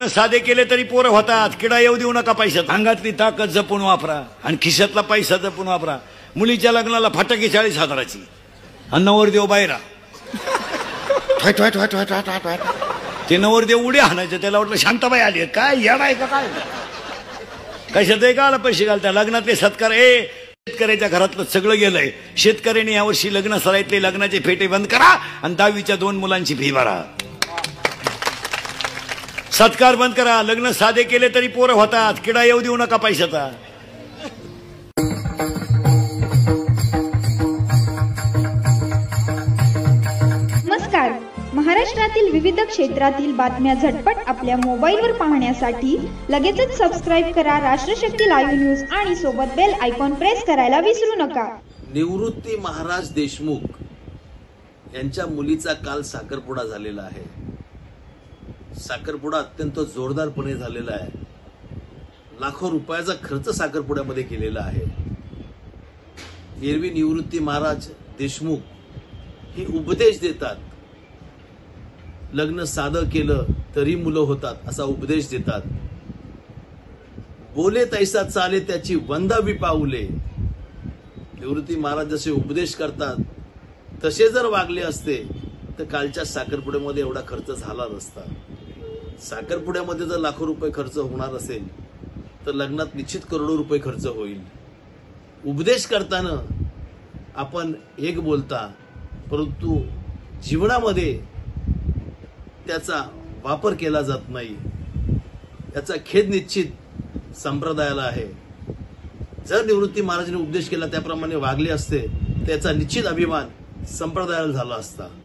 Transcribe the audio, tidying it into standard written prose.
साधे केले तरी पोरं होतात. किडा येऊ देऊ नका पैशात. अंगातली ताकद जपून वापरा आणि खिशातला पैसा जपून वापरा. मुलीच्या लग्नाला फटाके 40,000ची आणि नवरदेव बाहेरा ते नवरदेव उड्या हाणायचं. त्याला वाटलं शांताबाई आली काय येणार आहे का काय कशात आहे का पैसे घालता. लग्नातले सत्कार शेतकऱ्याच्या घरातलं सगळं गेलंय. शेतकऱ्यांनी यावर्षी लग्न सराईतले लग्नाचे फेटे बंद करा आणि 10वीच्या 2 मुलांची फी भरा. सत्कार बंद करा. लग्न साधे केले तरी पोरं होतात. किडा येऊ देऊ नका पैशाचा. नमस्कार. महाराष्ट्रातील विविध क्षेत्रातील बातम्या झटपट आपल्या मोबाईलवर पाहण्यासाठी लगेचच सबस्क्राईब करा राष्ट्रशक्ती लाईव्ह न्यूज आणि सोबत बेल आयकॉन प्रेस करायला विसरू नका. निवृत्ती महाराज देशमुख यांच्या मुलीचा काल साखरपुडा झालेला आहे. साखरपुडा अत्यंत जोरदारपणे झालेला आहे. लाखो रुपयाचा खर्च साखरपुड्यामध्ये केलेला आहे. एरवी निवृत्ती महाराज देशमुख हे उपदेश देतात. लग्न साधं केलं तरी मुलं होतात असा उपदेश देतात. बोले तैसा चाले त्याची वंदावी पाऊले. निवृत्ती महाराज जसे उपदेश करतात तसे जर वागले असते तर कालच्या साखरपुड्यामध्ये एवढा खर्च झाला नसता. साखरपुड्यामध्ये जर लाखो रुपये खर्च होणार असेल तर लग्नात निश्चित करोडो रुपये खर्च होईल. उपदेश करताना आपण एक बोलता परंतु जीवनामध्ये त्याचा वापर केला जात नाही. याचा खेद निश्चित संप्रदायाला आहे. जर निवृत्ती महाराजांनी उपदेश केला त्याप्रमाणे वागले असते त्याचा निश्चित अभिमान संप्रदायाला झाला असता.